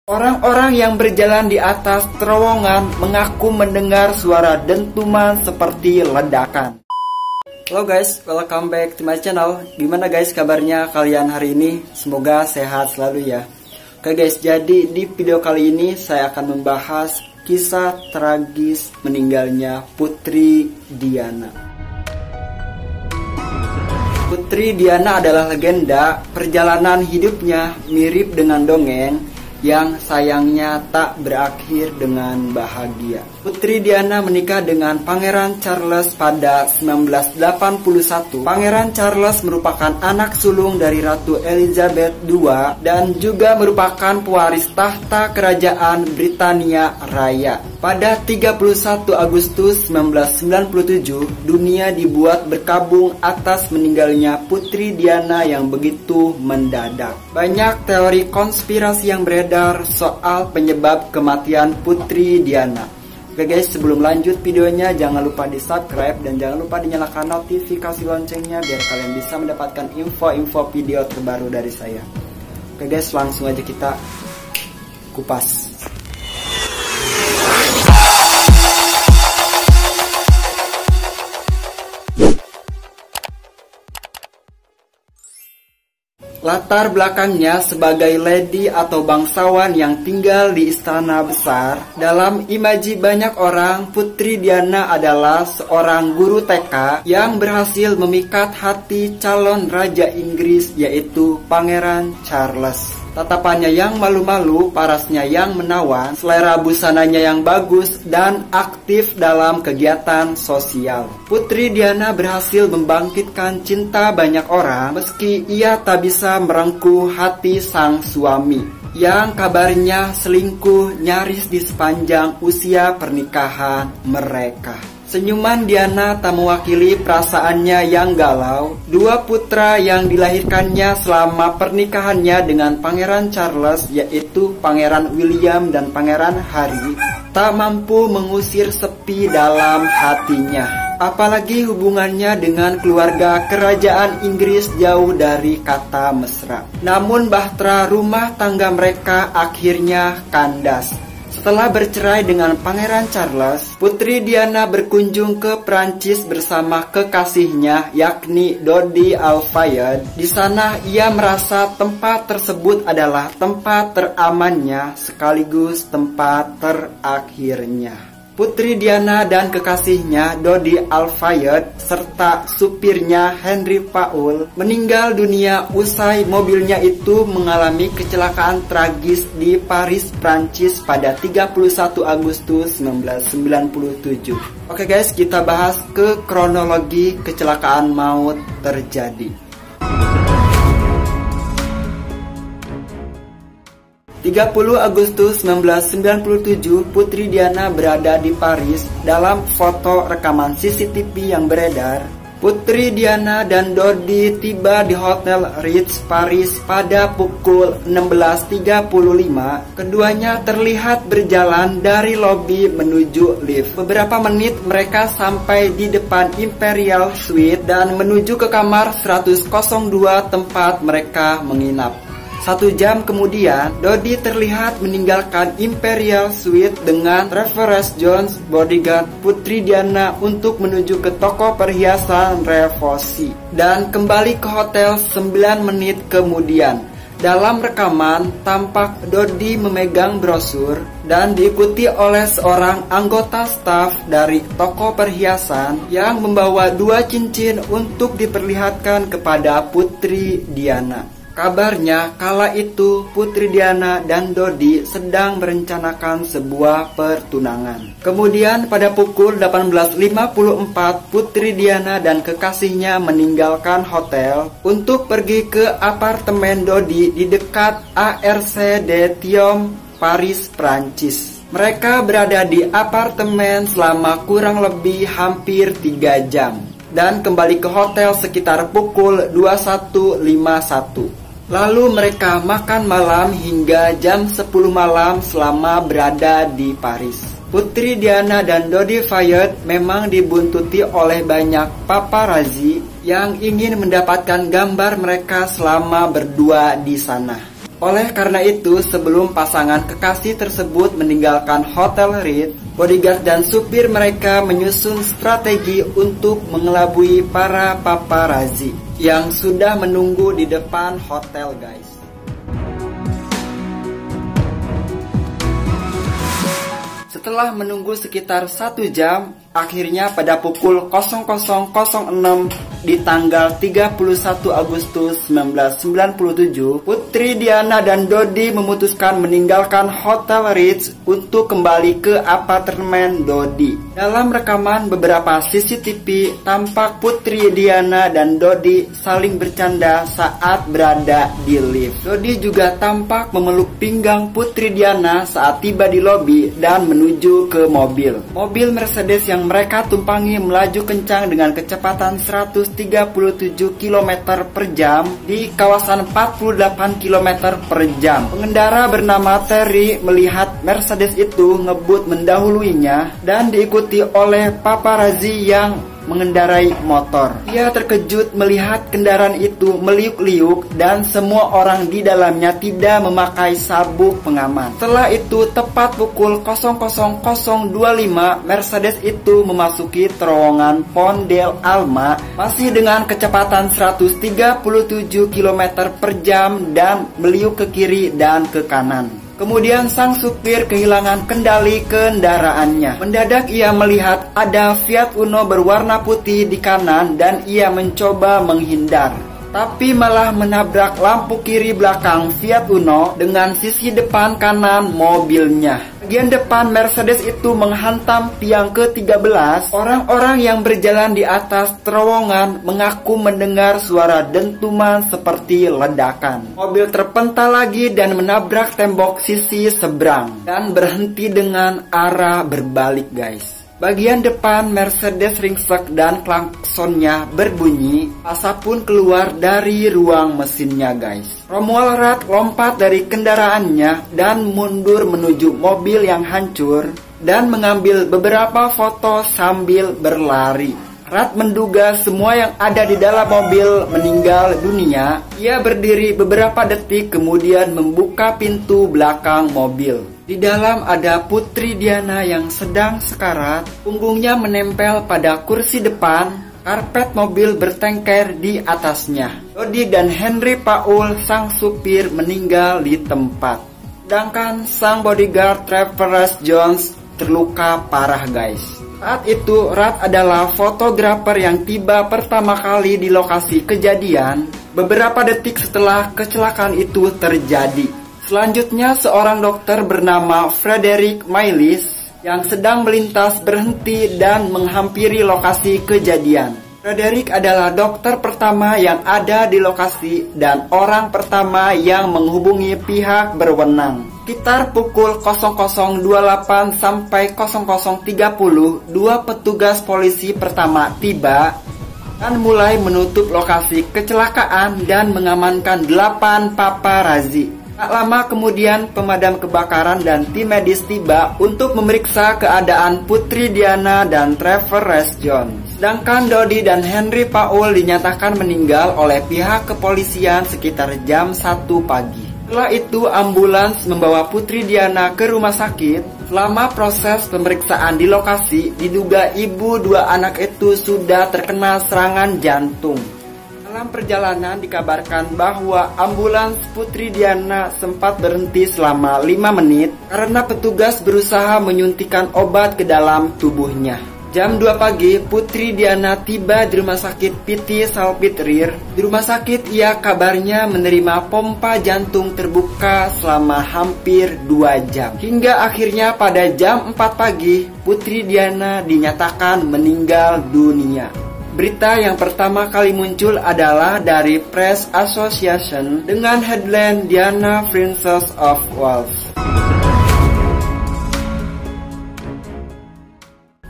Orang-orang yang berjalan di atas terowongan mengaku mendengar suara dentuman seperti ledakan. Halo guys, welcome back to my channel. Gimana guys kabarnya kalian hari ini? Semoga sehat selalu ya. Oke guys, jadi di video kali ini saya akan membahas kisah tragis meninggalnya Putri Diana. Putri Diana adalah legenda. Perjalanan hidupnya mirip dengan dongeng yang sayangnya tak berakhir dengan bahagia. Putri Diana menikah dengan Pangeran Charles pada 1981. Pangeran Charles merupakan anak sulung dari Ratu Elizabeth II dan juga merupakan pewaris tahta kerajaan Britania Raya. Pada 31 Agustus 1997, dunia dibuat berkabung atas meninggalnya Putri Diana yang begitu mendadak. Banyak teori konspirasi yang beredar soal penyebab kematian Putri Diana. Oke guys, sebelum lanjut videonya jangan lupa di subscribe dan jangan lupa dinyalakan notifikasi loncengnya biar kalian bisa mendapatkan info-info video terbaru dari saya. Oke guys, langsung aja kita kupas. Latar belakangnya sebagai lady atau bangsawan yang tinggal di istana besar. Dalam imaji banyak orang, Putri Diana adalah seorang guru TK yang berhasil memikat hati calon raja Inggris yaitu Pangeran Charles. Tatapannya yang malu-malu, parasnya yang menawan, selera busananya yang bagus, dan aktif dalam kegiatan sosial. Putri Diana berhasil membangkitkan cinta banyak orang meski ia tak bisa merengkuh hati sang suami yang kabarnya selingkuh nyaris di sepanjang usia pernikahan mereka. Senyuman Diana tak mewakili perasaannya yang galau. Dua putra yang dilahirkannya selama pernikahannya dengan Pangeran Charles, yaitu Pangeran William dan Pangeran Harry, tak mampu mengusir sepi dalam hatinya. Apalagi hubungannya dengan keluarga kerajaan Inggris jauh dari kata mesra. Namun bahtera rumah tangga mereka akhirnya kandas. Setelah bercerai dengan Pangeran Charles, Putri Diana berkunjung ke Prancis bersama kekasihnya yakni Dodi Al-Fayed. Di sana ia merasa tempat tersebut adalah tempat teramannya sekaligus tempat terakhirnya. Putri Diana dan kekasihnya Dodi Al-Fayed serta supirnya Henry Paul meninggal dunia usai mobilnya itu mengalami kecelakaan tragis di Paris, Prancis pada 31 Agustus 1997. Oke guys, kita bahas ke kronologi kecelakaan maut terjadi. 30 Agustus 1997, Putri Diana berada di Paris. Dalam foto rekaman CCTV yang beredar, Putri Diana dan Dodi tiba di Hotel Ritz Paris pada pukul 16.35. Keduanya terlihat berjalan dari lobi menuju lift. Beberapa menit mereka sampai di depan Imperial Suite dan menuju ke kamar 102 tempat mereka menginap. 1 jam kemudian, Dodi terlihat meninggalkan Imperial Suite dengan Traveres Jones, bodyguard Putri Diana, untuk menuju ke toko perhiasan Revosi dan kembali ke hotel 9 menit kemudian. Dalam rekaman, tampak Dodi memegang brosur dan diikuti oleh seorang anggota staf dari toko perhiasan yang membawa 2 cincin untuk diperlihatkan kepada Putri Diana. Kabarnya kala itu Putri Diana dan Dodi sedang merencanakan sebuah pertunangan. Kemudian pada pukul 18.54 Putri Diana dan kekasihnya meninggalkan hotel untuk pergi ke apartemen Dodi di dekat ARC de Thiom, Paris, Prancis. Mereka berada di apartemen selama kurang lebih hampir 3 jam dan kembali ke hotel sekitar pukul 21.51. Lalu mereka makan malam hingga jam 10 malam selama berada di Paris. Putri Diana dan Dodi Fayed memang dibuntuti oleh banyak paparazzi yang ingin mendapatkan gambar mereka selama berdua di sana. Oleh karena itu, sebelum pasangan kekasih tersebut meninggalkan Hotel Ritz, bodyguard dan supir mereka menyusun strategi untuk mengelabui para paparazzi yang sudah menunggu di depan hotel, guys. Setelah menunggu sekitar 1 jam, akhirnya pada pukul 00.06 di tanggal 31 Agustus 1997, Putri Diana dan Dodi memutuskan meninggalkan Hotel Ritz untuk kembali ke apartemen Dodi. Dalam rekaman beberapa CCTV, tampak Putri Diana dan Dodi saling bercanda saat berada di lift. Dodi juga tampak memeluk pinggang Putri Diana saat tiba di lobi dan menuju ke mobil. Mobil Mercedes yang mereka tumpangi melaju kencang dengan kecepatan 137 km per jam di kawasan 48 km per jam. Pengendara bernama Terry melihat Mercedes itu ngebut mendahuluinya dan diikuti oleh paparazzi yang mengendarai motor. Ia terkejut melihat kendaraan itu meliuk-liuk dan semua orang di dalamnya tidak memakai sabuk pengaman. Setelah itu, tepat pukul 00.025, Mercedes itu memasuki terowongan Pont del Alma masih dengan kecepatan 137 km per jam dan meliuk ke kiri dan ke kanan. Kemudian sang supir kehilangan kendali kendaraannya. Mendadak ia melihat ada Fiat Uno berwarna putih di kanan dan ia mencoba menghindar, tapi malah menabrak lampu kiri belakang Fiat Uno dengan sisi depan kanan mobilnya. Bagian depan Mercedes itu menghantam tiang ke-13. Orang-orang yang berjalan di atas terowongan mengaku mendengar suara dentuman seperti ledakan. Mobil terpental lagi dan menabrak tembok sisi seberang dan berhenti dengan arah berbalik, guys. Bagian depan Mercedes ringsek dan klaksonnya berbunyi. Asap pun keluar dari ruang mesinnya, guys. Romuald Rath lompat dari kendaraannya dan mundur menuju mobil yang hancur dan mengambil beberapa foto sambil berlari. Rath menduga semua yang ada di dalam mobil meninggal dunia. Ia berdiri beberapa detik kemudian membuka pintu belakang mobil. Di dalam ada Putri Diana yang sedang sekarat, punggungnya menempel pada kursi depan, karpet mobil bertengker di atasnya. Dodi dan Henry Paul, sang supir, meninggal di tempat. Sedangkan sang bodyguard Trevor Jones terluka parah, guys. Saat itu, Rath adalah fotografer yang tiba pertama kali di lokasi kejadian beberapa detik setelah kecelakaan itu terjadi. Selanjutnya, seorang dokter bernama Frederick Miles yang sedang melintas berhenti dan menghampiri lokasi kejadian. Frederick adalah dokter pertama yang ada di lokasi dan orang pertama yang menghubungi pihak berwenang. Sekitar pukul 00.28 sampai 00.30, dua petugas polisi pertama tiba dan mulai menutup lokasi kecelakaan dan mengamankan 8 paparazzi. Tak lama kemudian, pemadam kebakaran dan tim medis tiba untuk memeriksa keadaan Putri Diana dan Trevor Jones. Sedangkan Dodi dan Henry Paul dinyatakan meninggal oleh pihak kepolisian sekitar jam 1 pagi. Setelah itu, ambulans membawa Putri Diana ke rumah sakit. Selama proses pemeriksaan di lokasi, diduga ibu dua anak itu sudah terkena serangan jantung. Dalam perjalanan dikabarkan bahwa ambulans Putri Diana sempat berhenti selama 5 menit karena petugas berusaha menyuntikkan obat ke dalam tubuhnya. Jam 2 pagi, Putri Diana tiba di rumah sakit PT Salpêtrière. Di rumah sakit ia kabarnya menerima pompa jantung terbuka selama hampir 2 jam. Hingga akhirnya pada jam 4 pagi, Putri Diana dinyatakan meninggal dunia. Berita yang pertama kali muncul adalah dari Press Association dengan headline Diana Princess of Wales.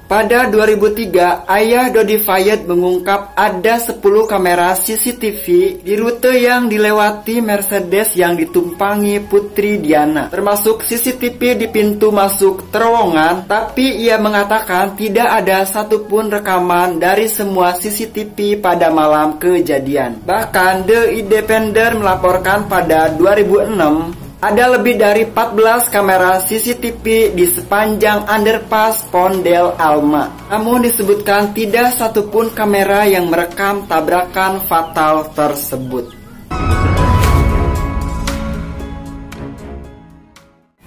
Pada 2003, ayah Dodi Fayed mengungkap ada 10 kamera CCTV di rute yang dilewati Mercedes yang ditumpangi Putri Diana, termasuk CCTV di pintu masuk terowongan, tapi ia mengatakan tidak ada satupun rekaman dari semua CCTV pada malam kejadian. Bahkan The Independent melaporkan pada 2006, ada lebih dari 14 kamera CCTV di sepanjang underpass Pondel Alma. Namun disebutkan tidak satupun kamera yang merekam tabrakan fatal tersebut.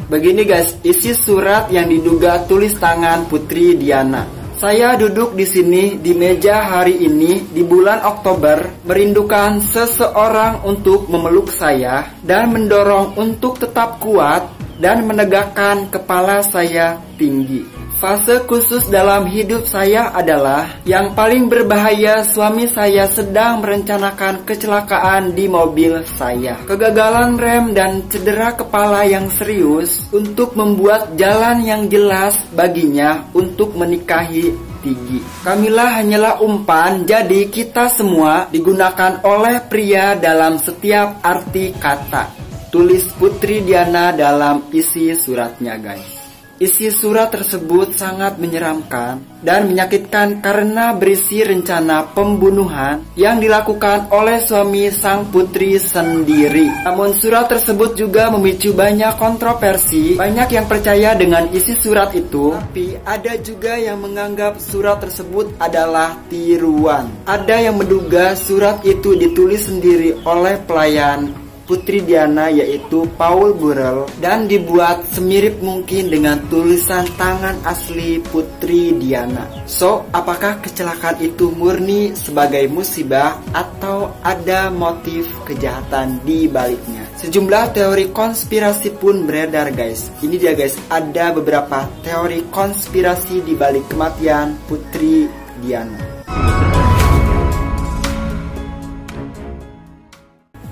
Begini guys, isi surat yang diduga tulis tangan Putri Diana. Saya duduk di sini di meja hari ini di bulan Oktober, merindukan seseorang untuk memeluk saya dan mendorong untuk tetap kuat dan menegakkan kepala saya tinggi. Fase khusus dalam hidup saya adalah yang paling berbahaya. Suami saya sedang merencanakan kecelakaan di mobil saya. Kegagalan rem dan cedera kepala yang serius untuk membuat jalan yang jelas baginya untuk menikahi Tiggy. Kamila hanyalah umpan, jadi kita semua digunakan oleh pria dalam setiap arti kata. Tulis Putri Diana dalam isi suratnya guys. Isi surat tersebut sangat menyeramkan dan menyakitkan karena berisi rencana pembunuhan yang dilakukan oleh suami sang putri sendiri. Namun surat tersebut juga memicu banyak kontroversi. Banyak yang percaya dengan isi surat itu, tapi ada juga yang menganggap surat tersebut adalah tiruan. Ada yang menduga surat itu ditulis sendiri oleh pelayan Putri Diana yaitu Paul Burrell dan dibuat semirip mungkin dengan tulisan tangan asli Putri Diana. So, apakah kecelakaan itu murni sebagai musibah atau ada motif kejahatan di baliknya? Sejumlah teori konspirasi pun beredar guys. Ini dia guys, ada beberapa teori konspirasi di balik kematian Putri Diana.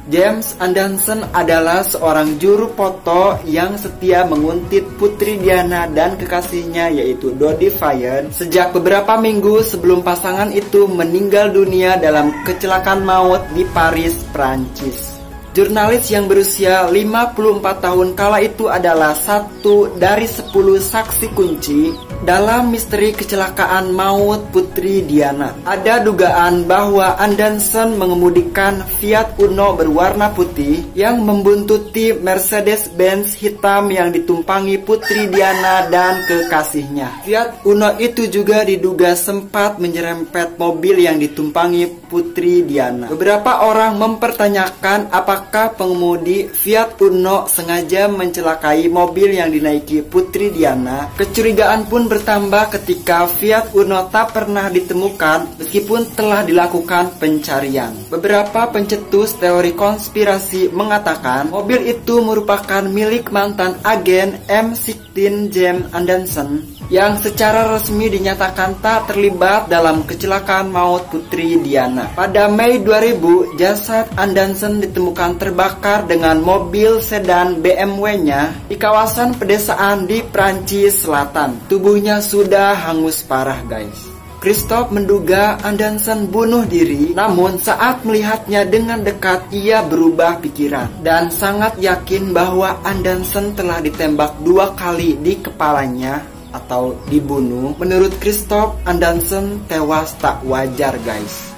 James Anderson adalah seorang juru foto yang setia menguntit Putri Diana dan kekasihnya yaitu Dodi Fayed sejak beberapa minggu sebelum pasangan itu meninggal dunia dalam kecelakaan maut di Paris, Prancis. Jurnalis yang berusia 54 tahun kala itu adalah satu dari 10 saksi kunci dalam misteri kecelakaan maut Putri Diana. Ada dugaan bahwa Anderson mengemudikan Fiat Uno berwarna putih yang membuntuti Mercedes-Benz hitam yang ditumpangi Putri Diana dan kekasihnya. Fiat Uno itu juga diduga sempat menyerempet mobil yang ditumpangi Putri Diana. Beberapa orang mempertanyakan apakah pengemudi Fiat Uno sengaja mencelakai mobil yang dinaiki Putri Diana. Kecurigaan pun bertambah ketika Fiat Uno tak pernah ditemukan meskipun telah dilakukan pencarian. Beberapa pencetus teori konspirasi mengatakan mobil itu merupakan milik mantan agen M16 James Anderson yang secara resmi dinyatakan tak terlibat dalam kecelakaan maut Putri Diana. Pada Mei 2000, jasad Anderson ditemukan terbakar dengan mobil sedan BMW-nya di kawasan pedesaan di Prancis Selatan. Tubuhnya sudah hangus parah guys. Christoph menduga Anderson bunuh diri, namun saat melihatnya dengan dekat ia berubah pikiran dan sangat yakin bahwa Anderson telah ditembak 2 kali di kepalanya atau dibunuh. Menurut Christoph, Anderson tewas tak wajar guys.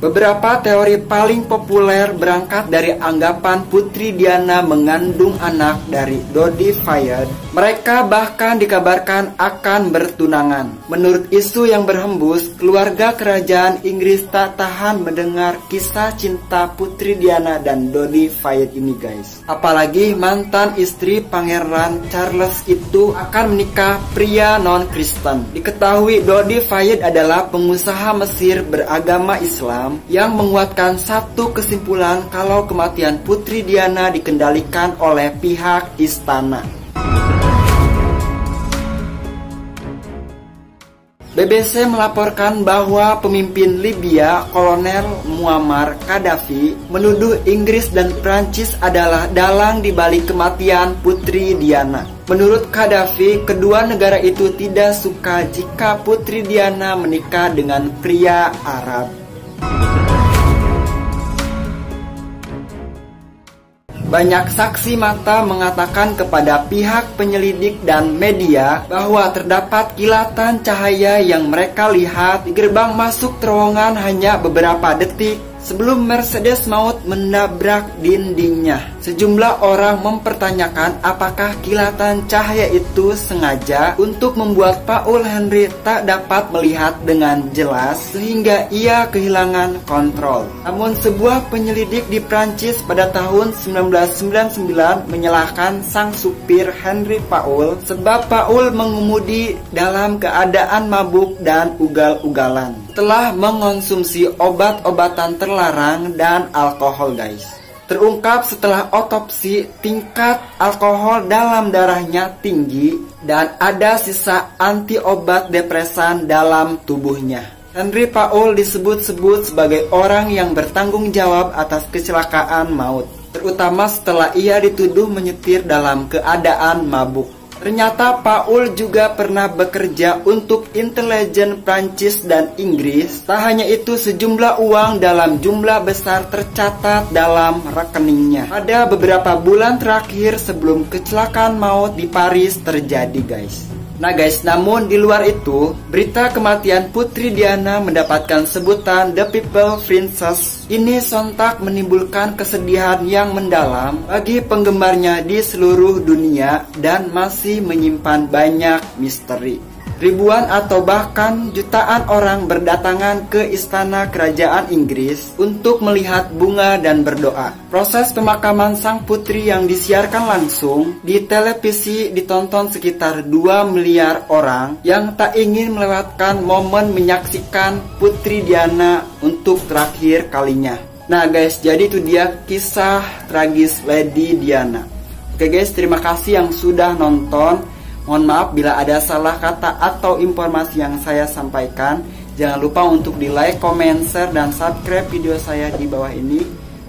Beberapa teori paling populer berangkat dari anggapan Putri Diana mengandung anak dari Dodi Fayed. Mereka bahkan dikabarkan akan bertunangan. Menurut isu yang berhembus, keluarga kerajaan Inggris tak tahan mendengar kisah cinta Putri Diana dan Dodi Fayed ini guys. Apalagi mantan istri Pangeran Charles itu akan menikah pria non-Kristen. Diketahui Dodi Fayed adalah pengusaha Mesir beragama Islam yang menguatkan satu kesimpulan kalau kematian Putri Diana dikendalikan oleh pihak istana. BBC melaporkan bahwa pemimpin Libya, Kolonel Muammar Gaddafi, menuduh Inggris dan Prancis adalah dalang di balik kematian Putri Diana. Menurut Gaddafi, kedua negara itu tidak suka jika Putri Diana menikah dengan pria Arab. Banyak saksi mata mengatakan kepada pihak penyelidik dan media bahwa terdapat kilatan cahaya yang mereka lihat di gerbang masuk terowongan hanya beberapa detik sebelum Mercedes maut menabrak dindingnya. Sejumlah orang mempertanyakan apakah kilatan cahaya itu sengaja untuk membuat Paul Henry tak dapat melihat dengan jelas sehingga ia kehilangan kontrol. Namun sebuah penyelidik di Prancis pada tahun 1999 menyalahkan sang supir Henry Paul sebab Paul mengemudi dalam keadaan mabuk dan ugal-ugalan setelah mengonsumsi obat-obatan terlarang dan alkohol, guys. Terungkap setelah otopsi, tingkat alkohol dalam darahnya tinggi dan ada sisa anti obat depresan dalam tubuhnya. Henry Paul disebut-sebut sebagai orang yang bertanggung jawab atas kecelakaan maut, terutama setelah ia dituduh menyetir dalam keadaan mabuk. Ternyata Paul juga pernah bekerja untuk intelijen Prancis dan Inggris. Tak hanya itu, sejumlah uang dalam jumlah besar tercatat dalam rekeningnya pada beberapa bulan terakhir sebelum kecelakaan maut di Paris terjadi, guys. Nah guys, namun di luar itu, berita kematian Putri Diana mendapatkan sebutan The People Princess. Ini sontak menimbulkan kesedihan yang mendalam bagi penggemarnya di seluruh dunia dan masih menyimpan banyak misteri. Ribuan atau bahkan jutaan orang berdatangan ke istana kerajaan Inggris untuk melihat bunga dan berdoa. Proses pemakaman sang putri yang disiarkan langsung di televisi ditonton sekitar 2 miliar orang yang tak ingin melewatkan momen menyaksikan Putri Diana untuk terakhir kalinya. Nah guys, jadi itu dia kisah tragis Lady Diana. Oke guys, terima kasih yang sudah nonton. Mohon maaf bila ada salah kata atau informasi yang saya sampaikan. Jangan lupa untuk di like, comment, share, dan subscribe video saya di bawah ini.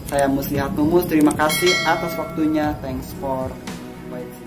Saya Muslihat Mumus, terima kasih atas waktunya. Thanks for watching.